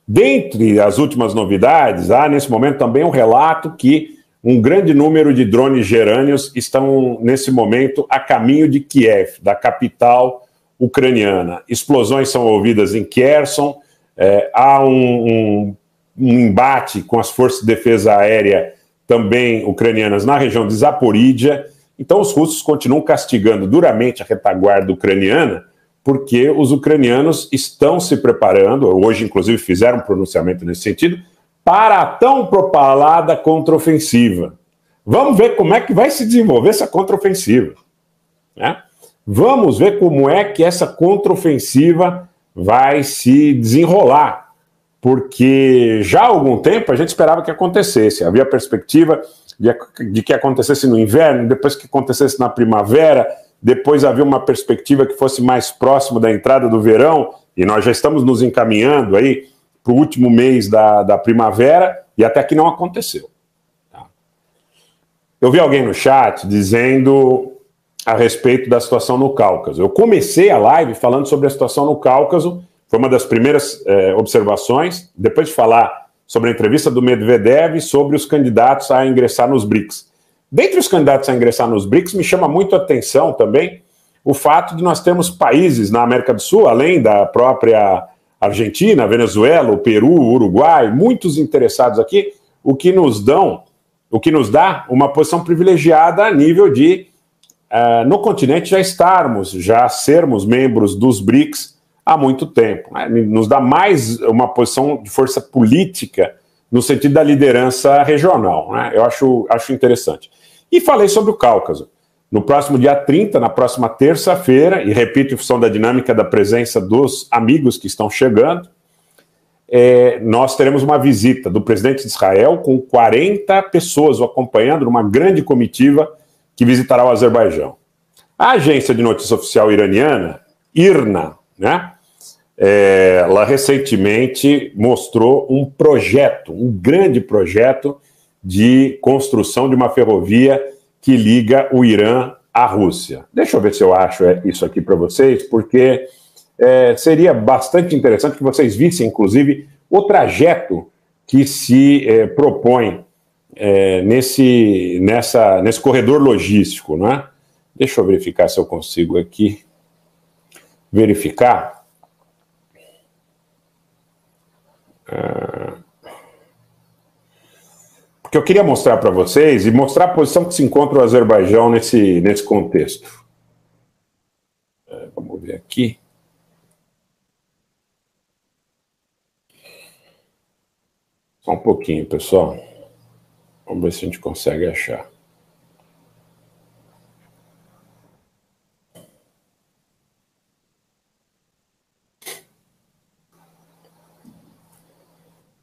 Dentre as últimas novidades, há nesse momento também um relato que um grande número de drones gerânios estão, nesse momento, a caminho de Kiev, da capital ucraniana. Explosões são ouvidas em Kherson, há um embate com as forças de defesa aérea também ucranianas na região de Zaporídia. Então os russos continuam castigando duramente a retaguarda ucraniana, porque os ucranianos estão se preparando, hoje inclusive fizeram um pronunciamento nesse sentido, para a tão propalada contraofensiva. Vamos ver como é que vai se desenvolver essa contraofensiva, né? Vamos ver como é que essa contraofensiva vai se desenrolar, porque já há algum tempo a gente esperava que acontecesse. Havia a perspectiva de que acontecesse no inverno, depois que acontecesse na primavera, depois havia uma perspectiva que fosse mais próximo da entrada do verão, e nós já estamos nos encaminhando aí para o último mês da primavera, e até que não aconteceu. Eu vi alguém no chat dizendo a respeito da situação no Cáucaso. Eu comecei a live falando sobre a situação no Cáucaso, foi uma das primeiras observações, depois de falar sobre a entrevista do Medvedev e sobre os candidatos a ingressar nos BRICS. Dentre os candidatos a ingressar nos BRICS, me chama muito a atenção também o fato de nós termos países na América do Sul, além da própria Argentina, Venezuela, o Peru, o Uruguai, muitos interessados aqui, o que nos dá uma posição privilegiada a nível de, no continente, já sermos membros dos BRICS há muito tempo, né? Nos dá mais uma posição de força política no sentido da liderança regional, né? Eu acho interessante. E falei sobre o Cáucaso. No próximo dia 30, na próxima terça-feira, e repito, em função da dinâmica da presença dos amigos que estão chegando, nós teremos uma visita do presidente de Israel com 40 pessoas o acompanhando numa grande comitiva que visitará o Azerbaijão. A agência de notícia oficial iraniana, IRNA, né? Ela recentemente mostrou um projeto, um grande projeto de construção de uma ferrovia que liga o Irã à Rússia. Deixa eu ver se eu acho isso aqui para vocês, porque seria bastante interessante que vocês vissem, inclusive, o trajeto que se propõe nesse corredor logístico, né? Deixa eu verificar se eu consigo aqui verificar. Porque eu queria mostrar para vocês e mostrar a posição que se encontra o Azerbaijão nesse contexto. Vamos ver aqui. Só um pouquinho, pessoal. Vamos ver se a gente consegue achar.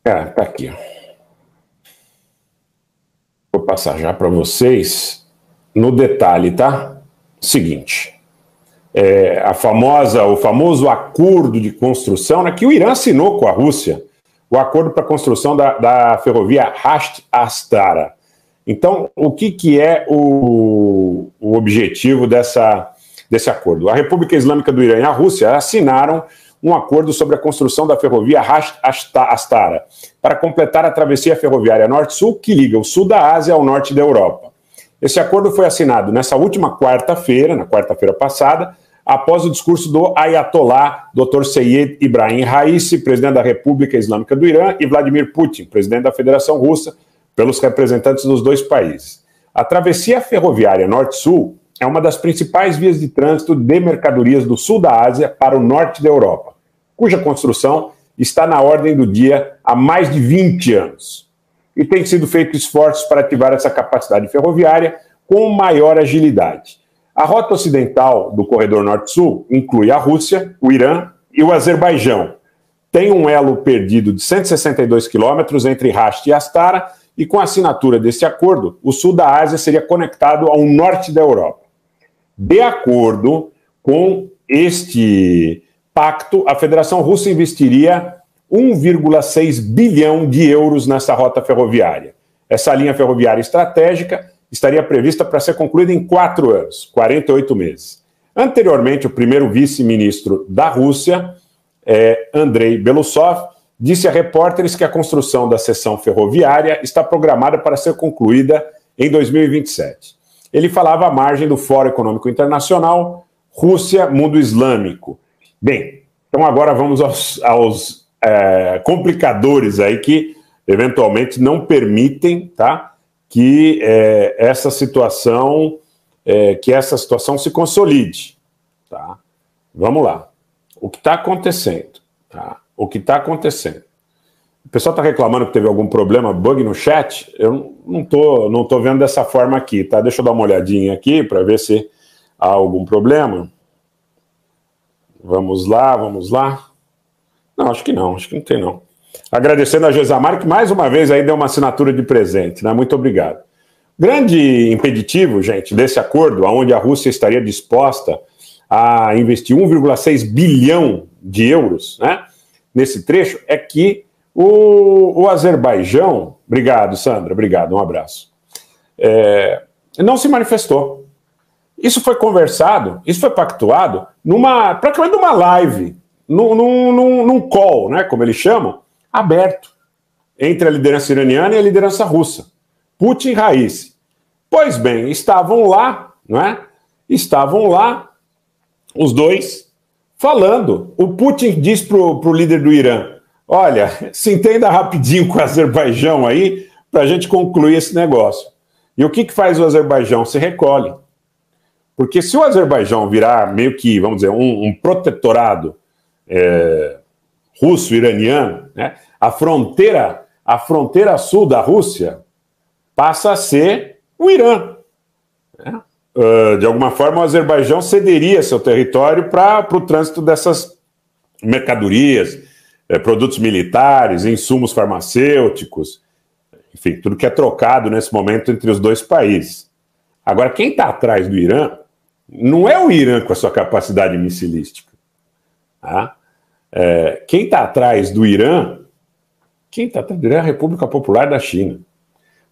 Tá aqui. Vou passar já para vocês no detalhe, tá? Seguinte, o famoso acordo de construção, né, que o Irã assinou com a Rússia, o acordo para a construção da ferrovia Rasht-Astara. Então, o que é o objetivo desse acordo? A República Islâmica do Irã e a Rússia assinaram um acordo sobre a construção da ferrovia Rasht-Astara, para completar a travessia ferroviária norte-sul que liga o sul da Ásia ao norte da Europa. Esse acordo foi assinado nessa última quarta-feira, na quarta-feira passada, após o discurso do Ayatollah Dr. Seyed Ibrahim Raisi, presidente da República Islâmica do Irã, e Vladimir Putin, presidente da Federação Russa, pelos representantes dos dois países. A travessia ferroviária norte-sul é uma das principais vias de trânsito de mercadorias do sul da Ásia para o norte da Europa, cuja construção está na ordem do dia há mais de 20 anos. E tem sido feito esforços para ativar essa capacidade ferroviária com maior agilidade. A rota ocidental do corredor norte-sul inclui a Rússia, o Irã e o Azerbaijão. Tem um elo perdido de 162 quilômetros entre Rasht e Astara, e com a assinatura desse acordo, o sul da Ásia seria conectado ao norte da Europa. De acordo com este pacto, a Federação Russa investiria 1,6 bilhão de euros nessa rota ferroviária. Essa linha ferroviária estratégica estaria prevista para ser concluída em 4 anos, 48 meses. Anteriormente, o primeiro vice-ministro da Rússia, Andrei Belousov, disse a repórteres que a construção da seção ferroviária está programada para ser concluída em 2027. Ele falava à margem do Fórum Econômico Internacional, Rússia, Mundo Islâmico. Bem, então agora vamos aos complicadores aí que eventualmente não permitem, tá, que essa situação se consolide. Tá? Vamos lá. O que está acontecendo? Tá? O que está acontecendo? O pessoal está reclamando que teve algum problema, bug no chat. Eu não tô vendo dessa forma aqui, tá? Deixa eu dar uma olhadinha aqui para ver se há algum problema. Vamos lá, vamos lá. Não, acho que não tem não. Agradecendo a Josamar, que mais uma vez aí deu uma assinatura de presente, né? Muito obrigado. Grande impeditivo, gente, desse acordo, onde a Rússia estaria disposta a investir 1,6 bilhão de euros, né, nesse trecho, é que o Azerbaijão, obrigado, Sandra, obrigado, um abraço, não se manifestou. Isso foi conversado, isso foi pactuado praticamente numa live, num call, né, como eles chamam, aberto, entre a liderança iraniana e a liderança russa. Putin e Raisi. Pois bem, estavam lá, não é? Estavam lá os dois falando. O Putin diz para o líder do Irã: olha, se entenda rapidinho com o Azerbaijão aí para a gente concluir esse negócio. E o que faz o Azerbaijão? Se recolhe. Porque se o Azerbaijão virar meio que, vamos dizer, um protetorado russo-iraniano, né, a fronteira sul da Rússia passa a ser o Irã. Né? De alguma forma, o Azerbaijão cederia seu território para o trânsito dessas mercadorias, produtos militares, insumos farmacêuticos, enfim, tudo que é trocado nesse momento entre os dois países. Agora, quem está atrás do Irã não é o Irã com a sua capacidade missilística. Tá? Quem está atrás do Irã, é a República Popular da China.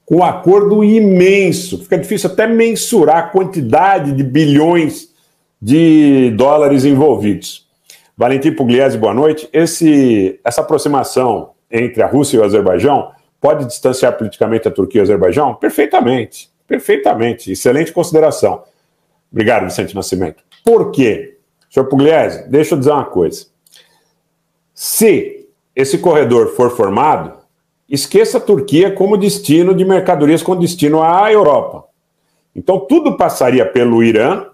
Com um acordo imenso, fica difícil até mensurar a quantidade de bilhões de dólares envolvidos. Valentim Pugliese, boa noite. Essa aproximação entre a Rússia e o Azerbaijão pode distanciar politicamente a Turquia e o Azerbaijão? Perfeitamente, perfeitamente. Excelente consideração. Obrigado, Vicente Nascimento. Por quê? Senhor Pugliese, deixa eu dizer uma coisa. Se esse corredor for formado, esqueça a Turquia como destino de mercadorias com destino à Europa. Então tudo passaria pelo Irã,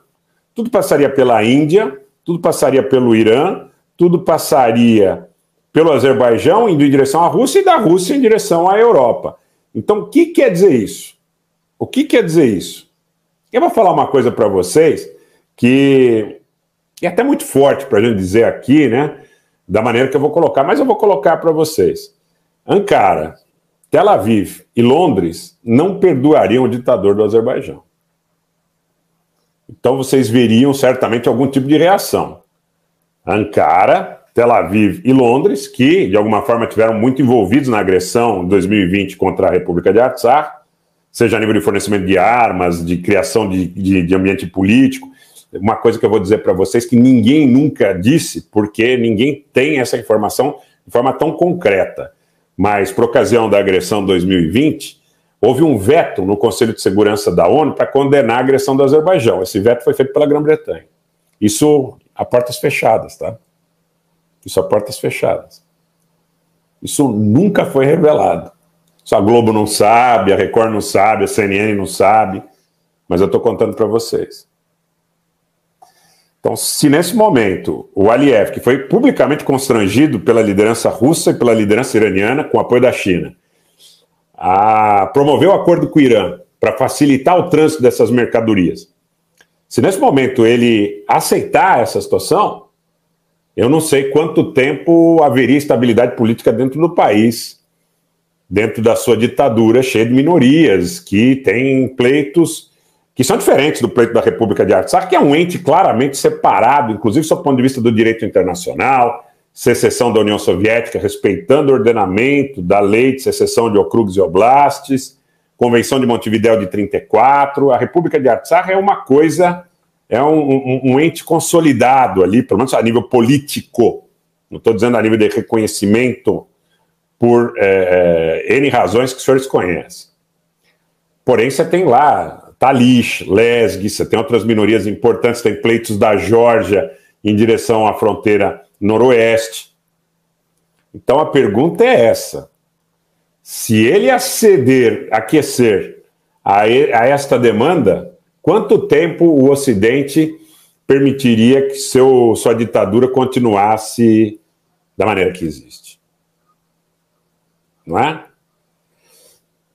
tudo passaria pela Índia, tudo passaria pelo Irã, tudo passaria pelo Azerbaijão indo em direção à Rússia e da Rússia em direção à Europa. Então o que quer dizer isso? O que quer dizer isso? Eu vou falar uma coisa para vocês que é até muito forte para a gente dizer aqui, né, da maneira que eu vou colocar, mas eu vou colocar para vocês. Ankara, Tel Aviv e Londres não perdoariam o ditador do Azerbaijão. Então vocês veriam certamente algum tipo de reação. Ankara, Tel Aviv e Londres, que de alguma forma tiveram muito envolvidos na agressão em 2020 contra a República de Artsakh, seja a nível de fornecimento de armas, de criação de ambiente político. Uma coisa que eu vou dizer para vocês que ninguém nunca disse, porque ninguém tem essa informação de forma tão concreta. Mas, por ocasião da agressão de 2020, houve um veto no Conselho de Segurança da ONU para condenar a agressão do Azerbaijão. Esse veto foi feito pela Grã-Bretanha. Isso a portas fechadas, tá? Isso a portas fechadas. Isso nunca foi revelado. Isso a Globo não sabe, a Record não sabe, a CNN não sabe, mas eu estou contando para vocês. Então, se nesse momento o Aliyev, que foi publicamente constrangido pela liderança russa e pela liderança iraniana, com apoio da China, promoveu o acordo com o Irã para facilitar o trânsito dessas mercadorias, se nesse momento ele aceitar essa situação, eu não sei quanto tempo haveria estabilidade política dentro do país, dentro da sua ditadura cheia de minorias, que tem pleitos que são diferentes do pleito da República de Artsakh, que é um ente claramente separado, inclusive do ponto de vista do direito internacional, secessão da União Soviética, respeitando o ordenamento da lei de secessão de okrugs e oblastes, Convenção de Montevidéu de 34, a República de Artsakh é uma coisa, é um ente consolidado ali, pelo menos a nível político, não estou dizendo a nível de reconhecimento por N razões que os senhores conhecem. Porém, você tem lá Talysh, Lezgi, você tem outras minorias importantes, tem pleitos da Geórgia em direção à fronteira noroeste. Então a pergunta é essa: se ele aquecer a esta demanda, quanto tempo o Ocidente permitiria que sua ditadura continuasse da maneira que existe? Não é?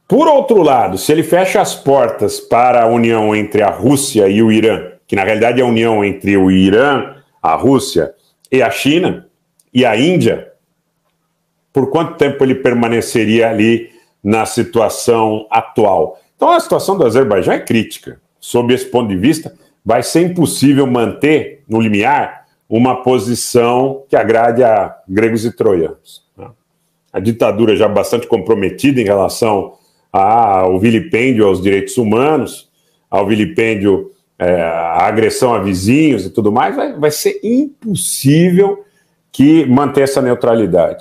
Por outro lado, se ele fecha as portas para a união entre a Rússia e o Irã, que na realidade é a união entre o Irã, a Rússia e a China e a Índia, por quanto tempo ele permaneceria ali na situação atual? Então a situação do Azerbaijão é crítica. Sob esse ponto de vista, vai ser impossível manter no limiar uma posição que agrade a gregos e troianos. A ditadura já bastante comprometida em relação ao vilipêndio aos direitos humanos, ao vilipêndio à agressão a vizinhos e tudo mais, vai ser impossível que manter essa neutralidade.